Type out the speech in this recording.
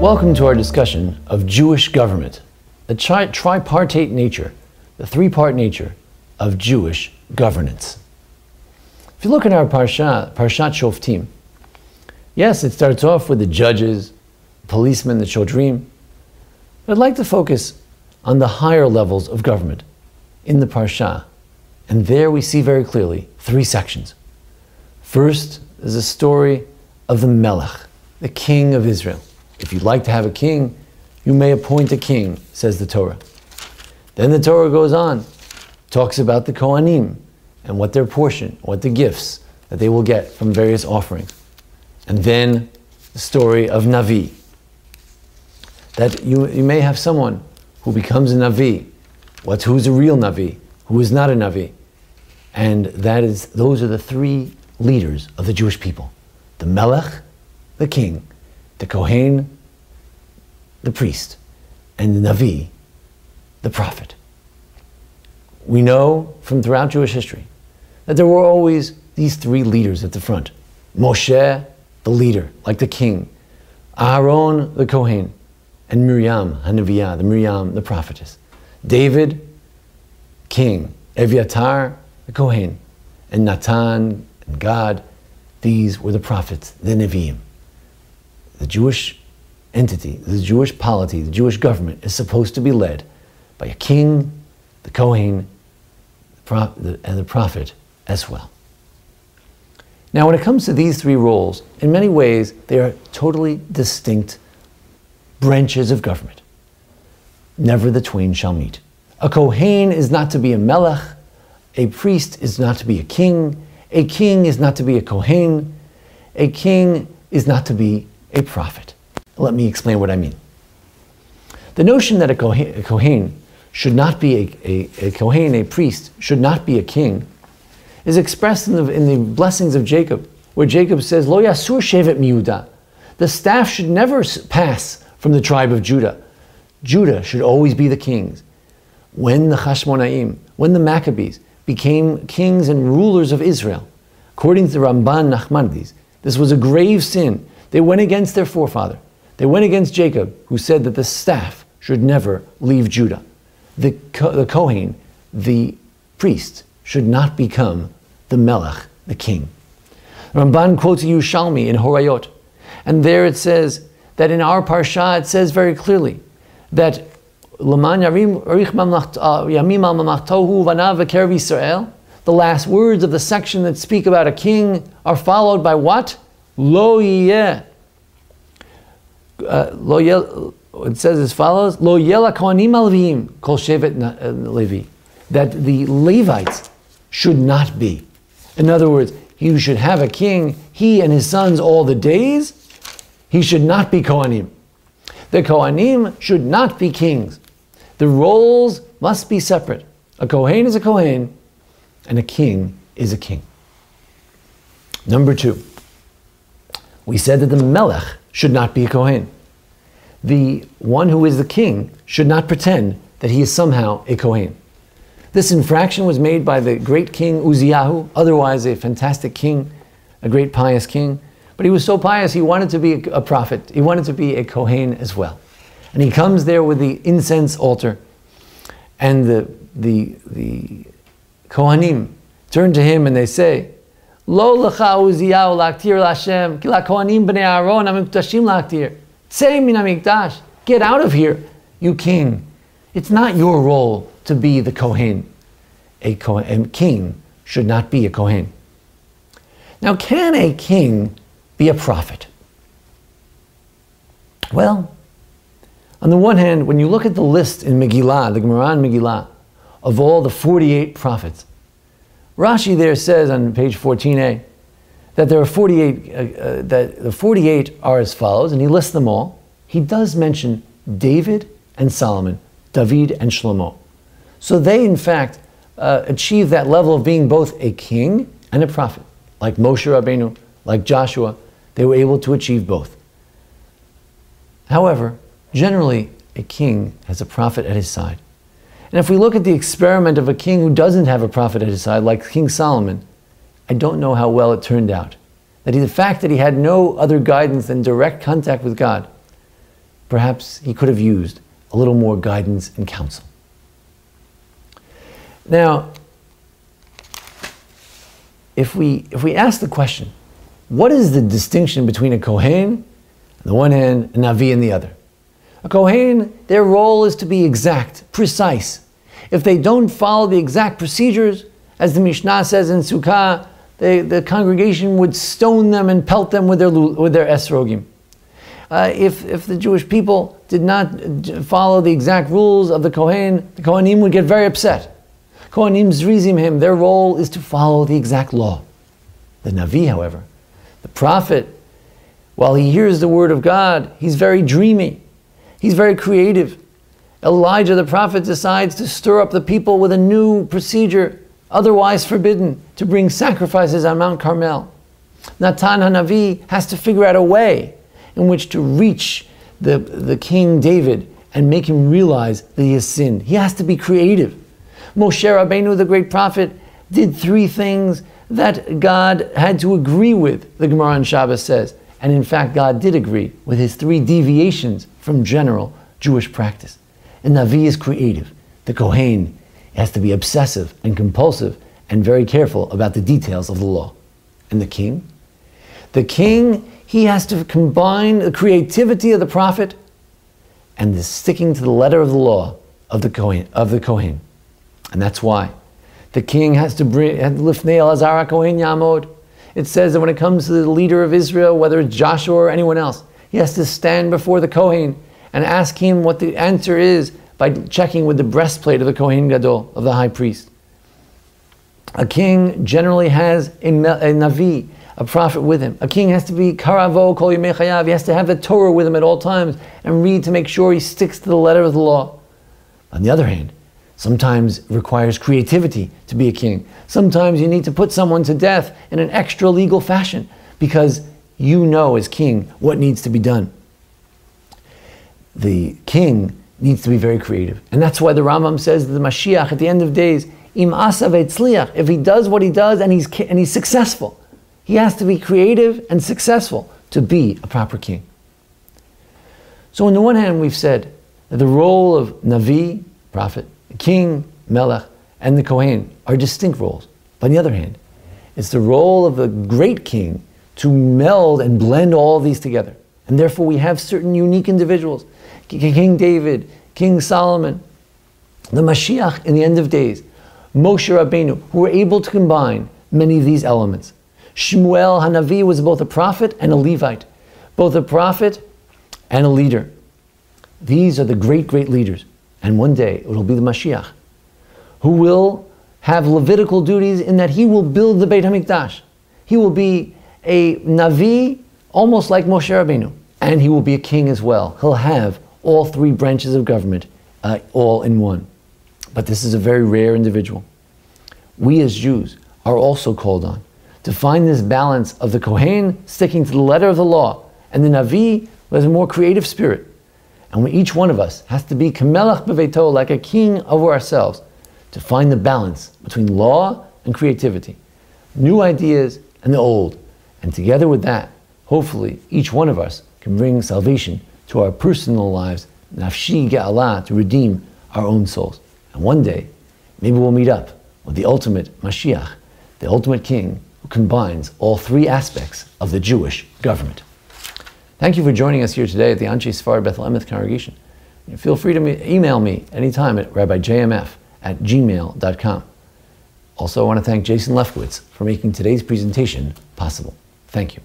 Welcome to our discussion of Jewish government, the tripartite nature, the three-part nature of Jewish governance. If you look at our Parshat Shoftim, yes, it starts off with the judges, the policemen, the Shodrim. But I'd like to focus on the higher levels of government in the Parsha. And there we see very clearly three sections. First is a story of the Melech, the king of Israel. If you'd like to have a king, you may appoint a king, says the Torah. Then the Torah goes on, talks about the Kohanim and what their portion, what the gifts that they will get from various offerings. And then the story of Navi, that you may have someone who becomes a Navi, who's a real Navi, who is not a Navi. And those are the three leaders of the Jewish people. The Melech, the king, the Kohen, the priest, and the Navi, the prophet. We know from throughout Jewish history that there were always these three leaders at the front. Moshe, the leader, like the king. Aaron, the Kohen, and Miriam, Hanaviyah, the Miriam, the prophetess. David, king. Eviatar, the Kohen. And Natan, and God, these were the prophets, the Nevi'im. The Jewish entity, the Jewish polity, the Jewish government is supposed to be led by a king, the Kohen, and the prophet as well. Now, when it comes to these three roles, in many ways, they are totally distinct branches of government. Never the twain shall meet. A Kohen is not to be a Melech, a priest is not to be a king is not to be a Kohen, a king is not to be a prophet. Let me explain what I mean. The notion that a Kohen should not be a Kohen, a priest, should not be a king, is expressed in the blessings of Jacob, where Jacob says, Lo yasur shevet miYehuda. The staff should never pass from the tribe of Judah. Judah should always be the kings. When the Chashmonaim, when the Maccabees became kings and rulers of Israel, according to the Ramban Nachmanides, this was a grave sin. They went against their forefather. They went against Jacob, who said that the staff should never leave Judah. The Kohen, the priest, should not become the Melech, the king. Ramban quotes Yerushalmi in Horayot, and there it says that in our Parsha it says very clearly that L'man yarim arich yamim al mamachtohu vanav v'kerev Yisrael. The last words of the section that speak about a king are followed by what? Lo yeh. It says as follows: Lo yeh lakohanim alevim kol shevet Levi. That the Levites should not be. In other words, you should have a king, he and his sons all the days. He should not be Kohanim. The Kohanim should not be kings. The roles must be separate. A Kohen is a Kohen, and a king is a king. Number two, we said that the Melech should not be a Kohen. The one who is the king should not pretend that he is somehow a Kohen. This infraction was made by the great king Uzziyahu, otherwise a fantastic king, a great pious king. But he was so pious, he wanted to be a prophet. He wanted to be a Kohen as well. And he comes there with the incense altar. And the Kohanim turn to him and they say, Lo lecha Uzziyahu laktir l'Hashem, ki la'kohanim b'nei Aaron ha'mikdashim laktir. Tzei min ha'mikdash. Get out of here, you king. It's not your role to be the Kohen. A king should not be a Kohen. Now, can a king be a prophet? Well, on the one hand, when you look at the list in Megillah, the Gemara in Megillah, of all the 48 prophets, Rashi there says on page 14a that there are 48, that the 48 are as follows, and he lists them all. He does mention David and Solomon, David and Shlomo. So they, in fact, achieve that level of being both a king and a prophet. Like Moshe Rabbeinu, like Joshua, they were able to achieve both. However, generally, a king has a prophet at his side. And if we look at the experiment of a king who doesn't have a prophet at his side, like King Solomon, I don't know how well it turned out. The fact that he had no other guidance than direct contact with God perhaps he could have used a little more guidance and counsel. Now, if we ask the question, what is the distinction between a Kohen on the one hand and Navi on the other? A Kohen, their role is to be exact, precise. If they don't follow the exact procedures, as the Mishnah says in Sukkah, the congregation would stone them and pelt them with their esrogim. If the Jewish people did not follow the exact rules of the Kohanim would get very upset. Kohanim zrizim him, their role is to follow the exact law. The Navi, however, the prophet, while he hears the word of God, he's very dreamy, he's very creative. Elijah the prophet decides to stir up the people with a new procedure, otherwise forbidden, to bring sacrifices on Mount Carmel. Natan HaNavi has to figure out a way in which to reach the King David and make him realize that he has sinned. He has to be creative. Moshe Rabbeinu, the great prophet, did 3 things that God had to agree with, the Gemara on Shabbos says. And in fact, God did agree with his 3 deviations from general Jewish practice. And Navi is creative. The Kohen has to be obsessive and compulsive and very careful about the details of the law. And the king? The king, he has to combine the creativity of the prophet and the sticking to the letter of the law of the Kohen. And that's why the king has to bring Lifnei Elazar Kohen Yamod. It says that when it comes to the leader of Israel, whether it's Joshua or anyone else, he has to stand before the Kohen and ask him what the answer is by checking with the breastplate of the Kohen Gadol, of the high priest. A king generally has a Navi, a prophet with him. A king has to be Karavo Kol Yemei Chayav. He has to have the Torah with him at all times and read to make sure he sticks to the letter of the law. On the other hand, sometimes it requires creativity to be a king. Sometimes you need to put someone to death in an extra legal fashion because you know as king what needs to be done. The king needs to be very creative. And that's why the Rambam says that the Mashiach at the end of days, Im asa v'etzliach, if he does what he does and he's successful, he has to be creative and successful to be a proper king. So on the one hand, we've said that the role of Navi, prophet, king, Melech, and the Kohen are distinct roles. But on the other hand, it's the role of the great king to meld and blend all of these together. And therefore we have certain unique individuals. King David, King Solomon, the Mashiach in the end of days, Moshe Rabbeinu, who were able to combine many of these elements. Shmuel HaNavi was both a prophet and a Levite, both a prophet and a leader. These are the great, great leaders. And one day it will be the Mashiach, who will have Levitical duties in that he will build the Beit HaMikdash. He will be a Navi, almost like Moshe Rabbeinu. And he will be a king as well. He'll have all 3 branches of government all in one. But this is a very rare individual. We as Jews are also called on to find this balance of the Kohen sticking to the letter of the law and the Navi who has a more creative spirit. And each one of us has to be kamelach beveito, like a king over ourselves, to find the balance between law and creativity, new ideas and the old. And together with that, hopefully each one of us can bring salvation to our personal lives, nafshi ge'alah, to redeem our own souls. And one day, maybe we'll meet up with the ultimate Mashiach, the ultimate king who combines all 3 aspects of the Jewish government. Thank you for joining us here today at the Anshe Sfar Bethel Emeth congregation. Feel free to email me anytime at rabbijmf@gmail.com. Also, I want to thank Jason Lefkowitz for making today's presentation possible. Thank you.